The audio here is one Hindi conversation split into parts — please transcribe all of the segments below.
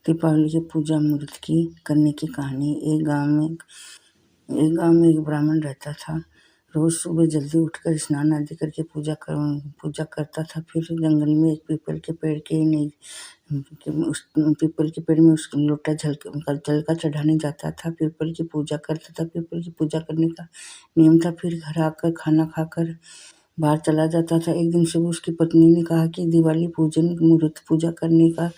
दीपावली की पूजा मुहूर्त की करने की कहानी। एक गांव में एक ब्राह्मण रहता था। रोज सुबह जल्दी उठकर स्नान आदि करके पूजा करता था। फिर जंगल में एक पीपल के पेड़ में उसको लोटा जल का चढ़ाने जाता था। पीपल की पूजा करता था। पीपल की पूजा करने का नियम था। फिर घर आकर खाना खाकर बाहर चला जाता था। एक दिन सुबह उसकी पत्नी ने कहा कि दिवाली पूजन मुहूर्त पूजा करने का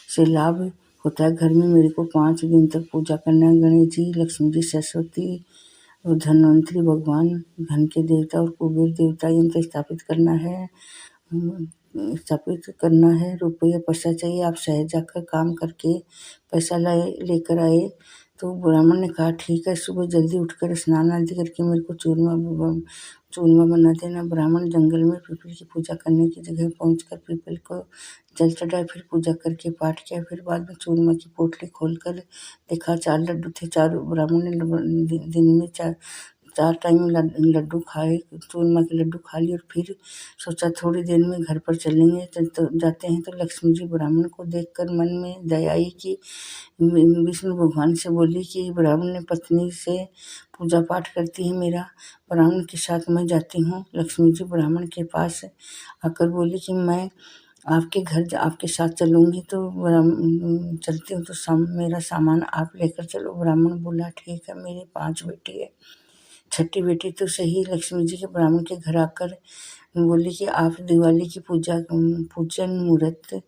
से लाभ होता है। घर में मेरे को 5 दिन तक पूजा करना है। गणेश जी, लक्ष्मी जी, सरस्वती और धन्वंतरी भगवान, धन के देवता और कुबेर देवता यंत्र स्थापित करना है। रुपये पैसा चाहिए, आप शहर जाकर काम करके पैसा लेकर आए। तो ब्राह्मण ने कहा ठीक है, सुबह जल्दी उठकर स्नान आदि करके मेरे को चूरमा बना देना। ब्राह्मण जंगल में पीपल की पूजा करने की जगह पहुंचकर पीपल को जल चढ़ाए। फिर पूजा करके पाठ किया। फिर बाद में चूरमा की पोटली खोलकर देखा 4 लड्डू थे। चारों ब्राह्मण ने दिन में चार टाइम लड्डू खाए, चूरमा के लड्डू खा लिए। और फिर सोचा थोड़ी देर में घर पर चलेंगे। तो जाते हैं तो लक्ष्मी जी ब्राह्मण को देखकर मन में दया आई कि विष्णु भगवान से बोली कि ब्राह्मण ने पत्नी से पूजा पाठ करती है, मेरा ब्राह्मण के साथ मैं जाती हूँ। लक्ष्मी जी ब्राह्मण के पास आकर बोली कि मैं आपके घर आपके साथ चलूँगी। तो चलती हूँ तो मेरा सामान आप लेकर चलो। ब्राह्मण बोला ठीक है, मेरे 5 बेटी है, छठी बेटी तो सही। लक्ष्मी जी के ब्राह्मण के घर आकर बोली कि आप दिवाली की पूजन मुहूर्त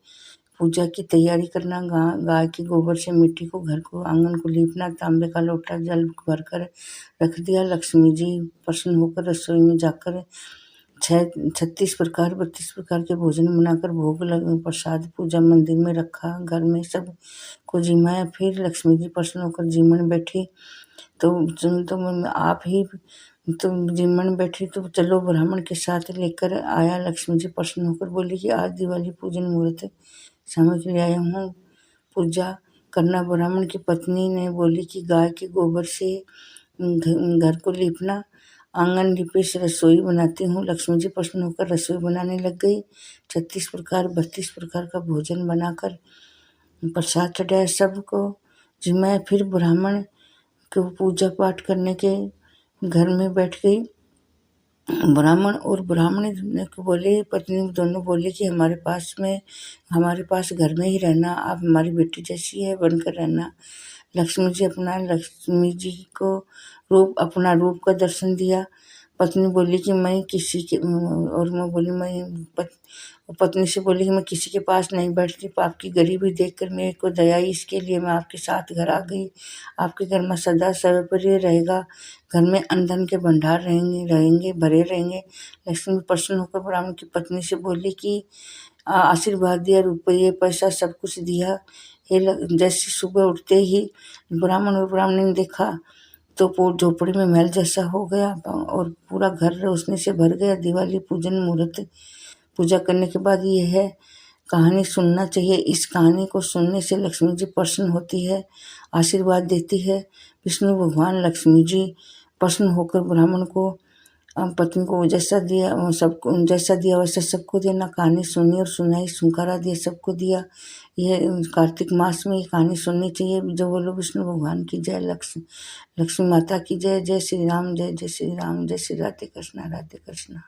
पूजा की तैयारी करना। गाय के गोबर से मिट्टी को घर को आंगन को लीपना। तांबे का लोटा जल भरकर रख दिया। लक्ष्मी जी प्रसन्न होकर रसोई में जाकर 36 प्रकार 32 प्रकार के भोजन बनाकर भोग प्रसाद पूजा मंदिर में रखा। घर में सब को जिमाया। फिर लक्ष्मी जी प्रसन्न होकर जीमन बैठी। तो आप ही तो जीमन बैठी तो चलो ब्राह्मण के साथ लेकर आया। लक्ष्मी जी प्रसन्न होकर बोली कि आज दिवाली पूजन मुहूर्त सामग्री ले आया हूँ, पूजा करना। ब्राह्मण की पत्नी ने बोली कि गाय के गोबर से घर को लीपना, आंगन लिपे से रसोई बनाती हूँ। लक्ष्मी जी प्रसन्न होकर रसोई बनाने लग गई। 36 प्रकार 32 प्रकार का भोजन बनाकर प्रसाद चढ़ाया सबको जिम्मा। फिर ब्राह्मण को पूजा पाठ करने के घर में बैठ गई। ब्राह्मण और ब्राह्मणी को बोले, पत्नी दोनों बोले कि हमारे पास घर में ही रहना, आप हमारी बेटी जैसी है, बनकर रहना। लक्ष्मी जी को अपना रूप का दर्शन दिया। पत्नी बोली कि मैं किसी के और मैं बोली पत्नी से बोली कि मैं किसी के पास नहीं बैठती। आपकी गरीबी देखकर मेरे को दया आई, इसके लिए मैं आपके साथ घर आ गई। आपके घर में सदा सर्वप्रिय रहेगा। घर में अन्न धन के भंडार भरे रहेंगे। लक्ष्मी प्रसन्न होकर ब्राह्मण की पत्नी से बोली कि आशीर्वाद दिया, रुपये पैसा सब कुछ दिया। जैसे सुबह उठते ही ब्राह्मण और ब्राह्मणी ने देखा तो झोपड़ी में महल जैसा हो गया और पूरा घर रोशनी से भर गया। दिवाली पूजन मुहूर्त पूजा करने के बाद यह है कहानी सुनना चाहिए। इस कहानी को सुनने से लक्ष्मी जी प्रसन्न होती है, आशीर्वाद देती है। विष्णु भगवान लक्ष्मी जी प्रसन्न होकर ब्राह्मण को पत्नी को जैसा दिया वैसा सबको देना। कहानी सुनी और सुनाई, सुनकारा दिया, सबको दिया। यह कार्तिक मास में ये कहानी सुननी चाहिए। जो बोलो विष्णु भगवान की जय, लक्ष्मी माता की जय। जय श्री राम, जय जय श्री राम, जय श्री राधे कृष्णा, राधे कृष्णा।